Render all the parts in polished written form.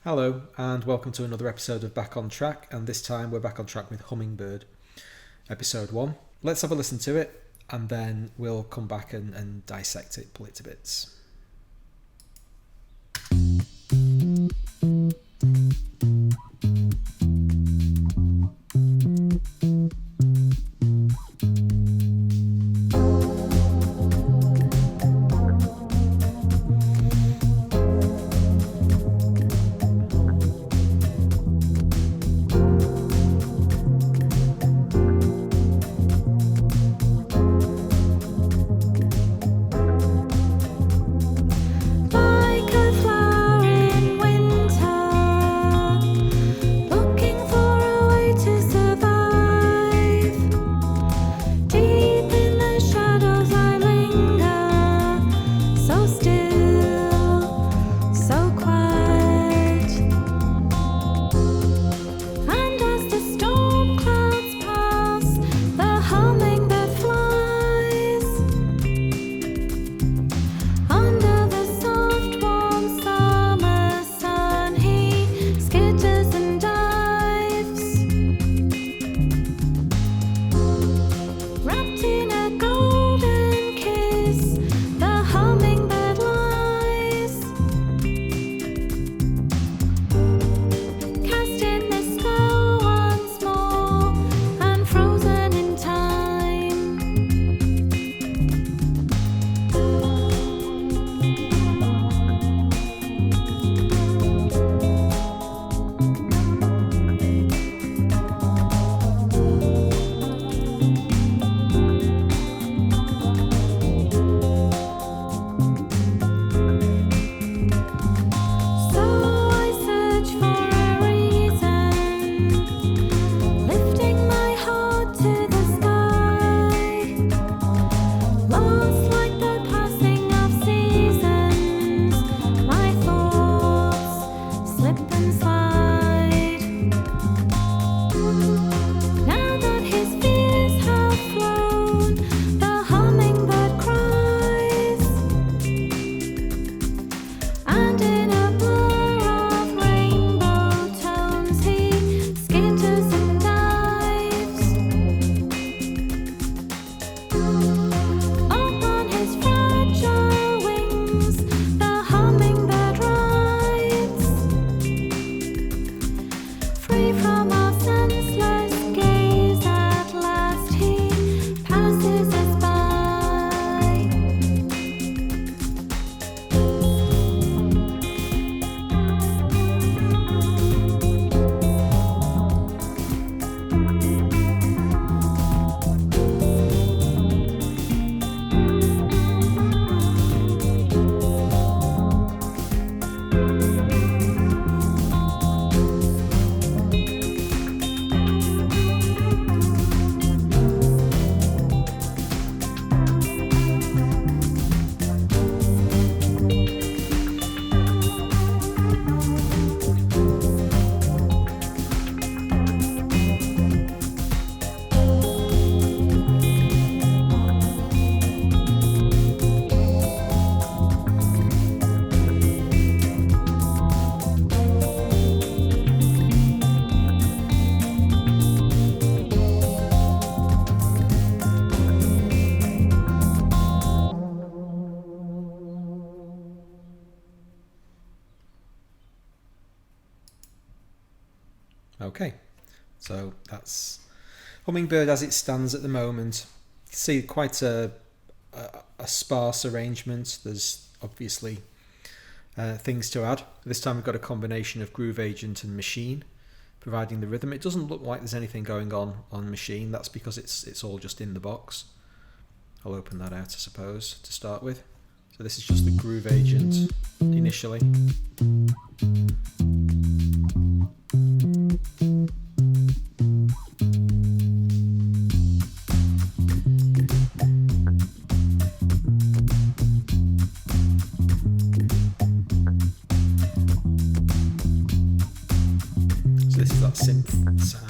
Hello and welcome to another episode of Back on Track, and this time we're back on track with Hummingbird, episode 1. Let's have a listen to it and then we'll come back and dissect it, pull it to bits. Okay, so that's Hummingbird as it stands at the moment. You can see quite a sparse arrangement. There's obviously things to add. This time we've got a combination of groove agent and machine providing the rhythm. It doesn't look like there's anything going on machine. That's because it's all just in the box. I'll open that out, I suppose, to start with. So this is just the groove agent initially. So this is that synth sound.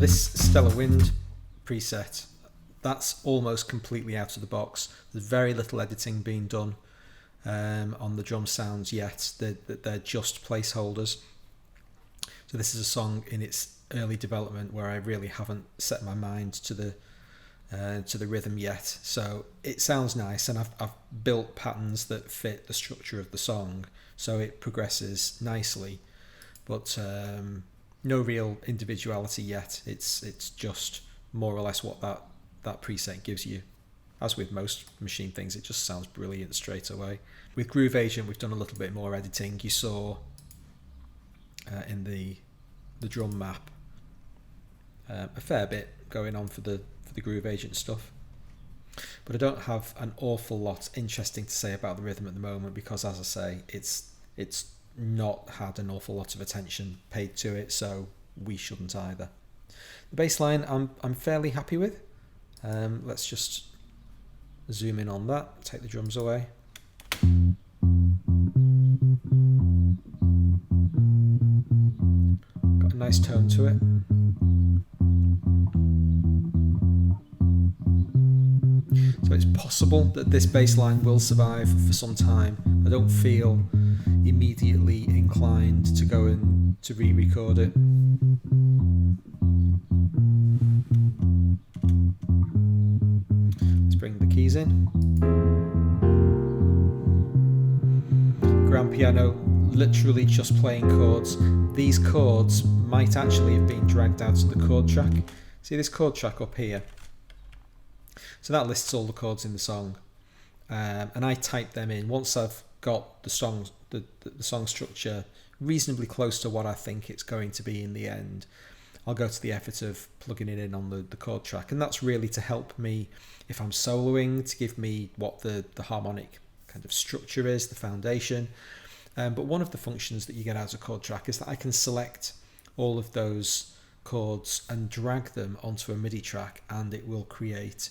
this Stellar Wind preset, that's almost completely out of the box. There's very little editing being done on the drum sounds yet. They're just placeholders. So this is a song in its early development where I really haven't set my mind to the rhythm yet. So it sounds nice, and I've built patterns that fit the structure of the song, so it progresses nicely, but no real individuality yet. It's just more or less what that preset gives you. As with most machine things, it just sounds brilliant straight away. With Groove Agent, we've done a little bit more editing. You saw in the drum map a fair bit going on for the Groove Agent stuff, but I don't have an awful lot interesting to say about the rhythm at the moment, because, as I say, it's not had an awful lot of attention paid to it, so we shouldn't either. The bass line I'm fairly happy with. Let's just zoom in on that, take the drums away. Got a nice tone to it. So it's possible that this bass line will survive for some time. I don't feel immediately inclined to go and to re-record it. Let's bring the keys in. Grand piano, literally just playing chords. These chords might actually have been dragged out of the chord track. See this chord track up here? So that lists all the chords in the song, and I type them in. Once I've got the song structure reasonably close to what I think it's going to be in the end, I'll go to the effort of plugging it in on the chord track, and that's really to help me if I'm soloing, to give me what the harmonic kind of structure is, the foundation. But one of the functions that you get out of chord track is that I can select all of those chords and drag them onto a MIDI track, and it will create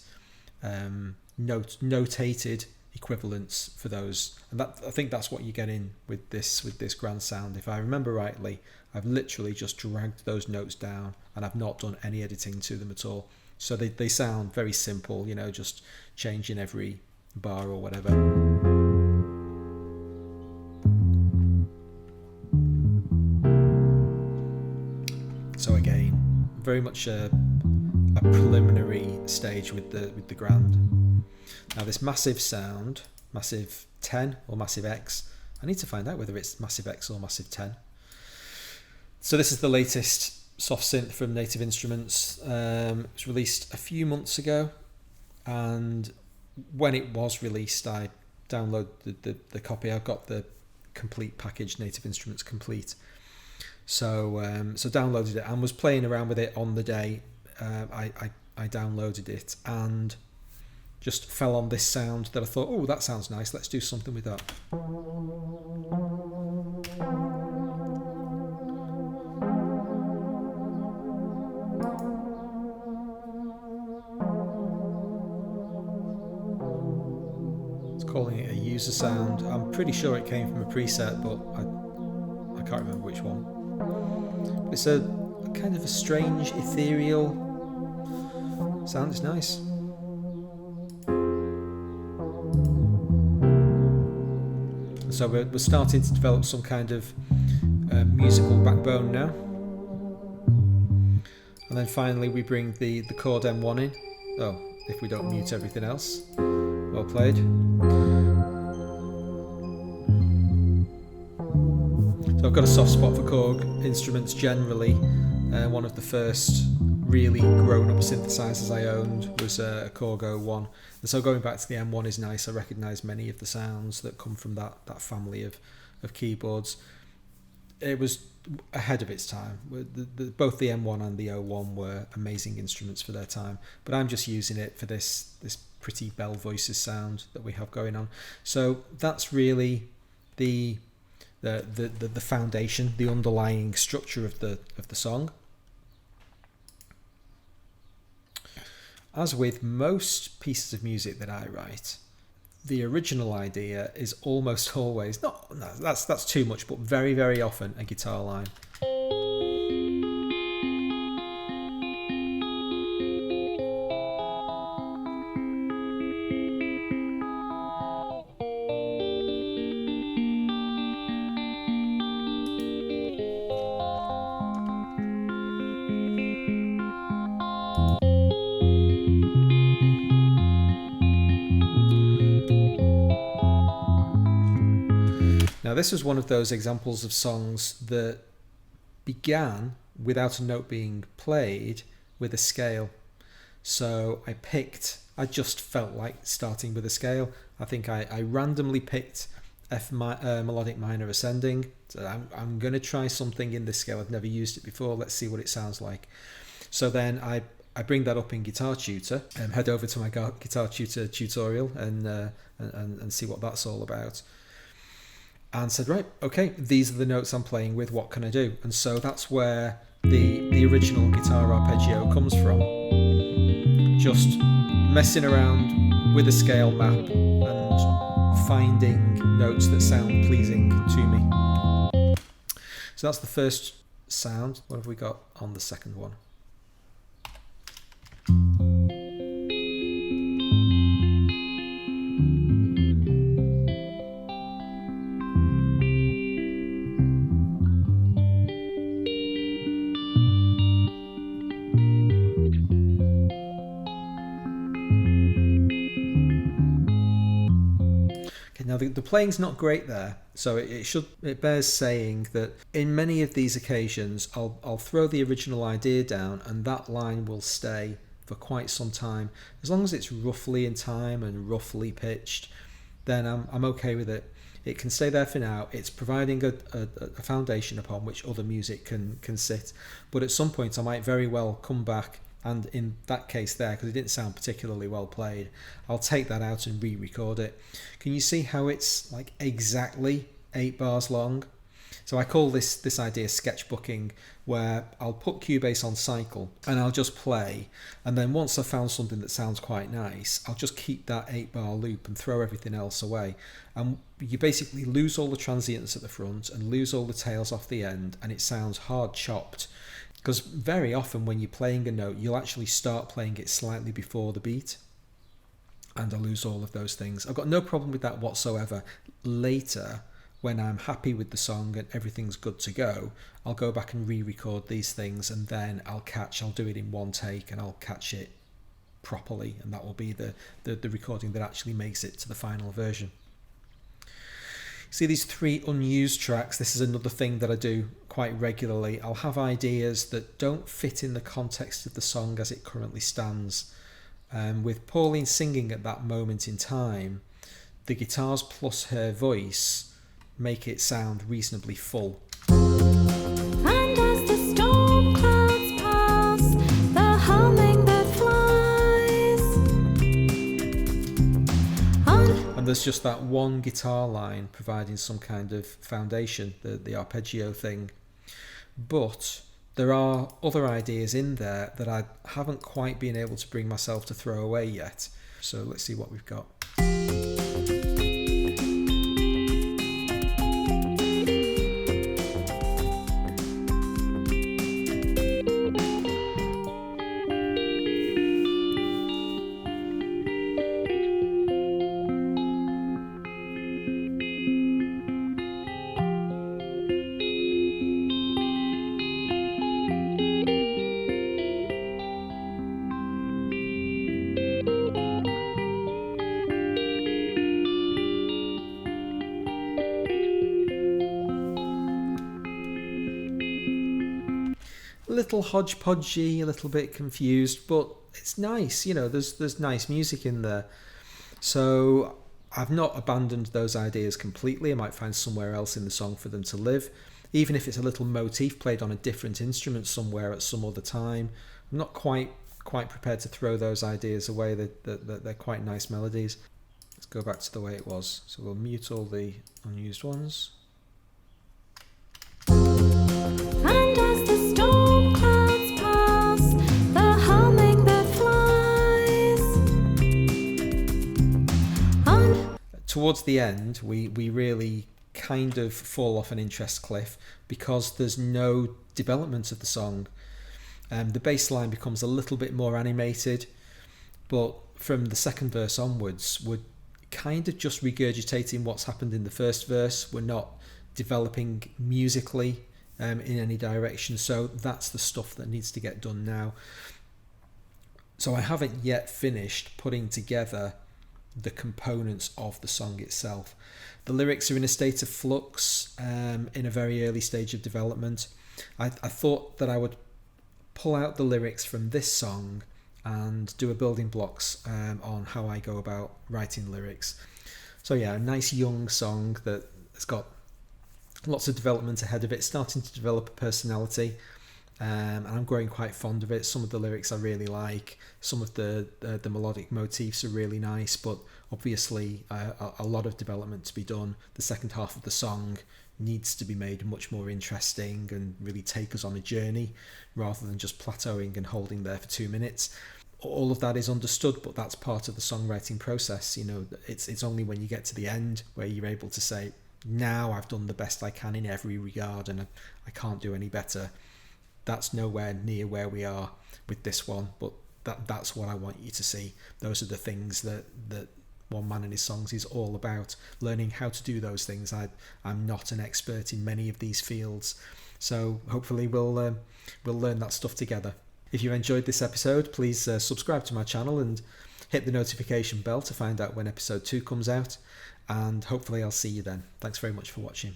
notated equivalents for those, and that, I think that's what you get in with this grand sound. If I remember rightly, I've literally just dragged those notes down and I've not done any editing to them at all, so they sound very simple, you know, just changing every bar or whatever. So again, very much a preliminary stage with the grand. Now this massive sound, massive 10 or massive X, I need to find out whether it's massive X or massive 10. So this is the latest soft synth from Native Instruments. It was released a few months ago, and when it was released I downloaded the copy. I've got the complete package, Native Instruments Complete. So downloaded it and was playing around with it on the day I downloaded it, and just fell on this sound that I thought, oh, that sounds nice, let's do something with that. It's calling it a user sound. I'm pretty sure it came from a preset, but I can't remember which one. But it's a kind of a strange, ethereal sound. It's nice. So we're starting to develop some kind of musical backbone now. And then finally we bring the chord M1 in. Oh, if we don't mute everything else. Well played. So I've got a soft spot for Korg instruments generally. One of the first really grown-up synthesizers I owned was a Korg 01. And so going back to the M1 is nice. I recognise many of the sounds that come from that family of keyboards. It was ahead of its time. Both the M1 and the 01 were amazing instruments for their time, but I'm just using it for this pretty Bell Voices sound that we have going on. So that's really the foundation, the underlying structure of the song. As with most pieces of music that I write, the original idea is almost always, that's too much, but very, very often a guitar line. Now, this was one of those examples of songs that began without a note being played with a scale. So I just felt like starting with a scale. I think I randomly picked melodic minor ascending. So I'm going to try something in this scale. I've never used it before. Let's see what it sounds like. So then I bring that up in Guitar Tutor and head over to my Guitar Tutor tutorial and see what that's all about. And said, right, okay, these are the notes I'm playing with. What can I do? And so that's where the original guitar arpeggio comes from. Just messing around with a scale map and finding notes that sound pleasing to me. So that's the first sound. What have we got on the second one? Now the playing's not great there, so it bears saying that in many of these occasions I'll throw the original idea down and that line will stay for quite some time. As long as it's roughly in time and roughly pitched, then I'm okay with it. It can stay there for now. It's providing a foundation upon which other music can sit. But at some point I might very well come back, and in that case there, because it didn't sound particularly well played, I'll take that out and re-record it. Can you see how it's like exactly 8 bars long? So I call this idea sketchbooking, where I'll put Cubase on cycle and I'll just play, and then once I've found something that sounds quite nice, I'll just keep that 8-bar loop and throw everything else away. And you basically lose all the transients at the front and lose all the tails off the end, and it sounds hard chopped. Because very often when you're playing a note, you'll actually start playing it slightly before the beat, and I lose all of those things. I've got no problem with that whatsoever. Later, when I'm happy with the song and everything's good to go, I'll go back and re-record these things, and then I'll do it in one take and I'll catch it properly, and that will be the recording that actually makes it to the final version. See these 3 unused tracks? This is another thing that I do quite regularly. I'll have ideas that don't fit in the context of the song as it currently stands. With Pauline singing at that moment in time, the guitars plus her voice make it sound reasonably full. And as the storm clouds pass, the hummingbird flies. And there's just that one guitar line providing some kind of foundation, the arpeggio thing. But there are other ideas in there that I haven't quite been able to bring myself to throw away yet. So let's see what we've got. A little hodgepodgey, a little bit confused, but it's nice. You know, there's nice music in there. So I've not abandoned those ideas completely. I might find somewhere else in the song for them to live, even if it's a little motif played on a different instrument somewhere at some other time. I'm not quite prepared to throw those ideas away. They're quite nice melodies. Let's go back to the way it was. So we'll mute all the unused ones. And as the storm clouds pass, the hummingbird flies. Towards the end, we really kind of fall off an interest cliff because there's no development of the song. The bass line becomes a little bit more animated, but from the second verse onwards, we're kind of just regurgitating what's happened in the first verse. We're not developing musically in any direction, so that's the stuff that needs to get done now. So I haven't yet finished putting together the components of the song itself. The lyrics are in a state of flux, in a very early stage of development. I thought that I would pull out the lyrics from this song and do a building blocks on how I go about writing lyrics. So yeah, a nice young song that has got lots of development ahead of it, starting to develop a personality, and I'm growing quite fond of it. Some of the lyrics I really like, some of the melodic motifs are really nice, but obviously a lot of development to be done. The second half of the song needs to be made much more interesting and really take us on a journey rather than just plateauing and holding there for 2 minutes. All of that is understood, but that's part of the songwriting process. You know, it's only when you get to the end where you're able to say, now I've done the best I can in every regard and I can't do any better. That's nowhere near where we are with this one, but that's what I want you to see. Those are the things that One Man and His Songs is all about, learning how to do those things. I'm not an expert in many of these fields, so hopefully we'll learn that stuff together. If you enjoyed this episode, please subscribe to my channel and hit the notification bell to find out when episode 2 comes out, and hopefully I'll see you then. Thanks very much for watching.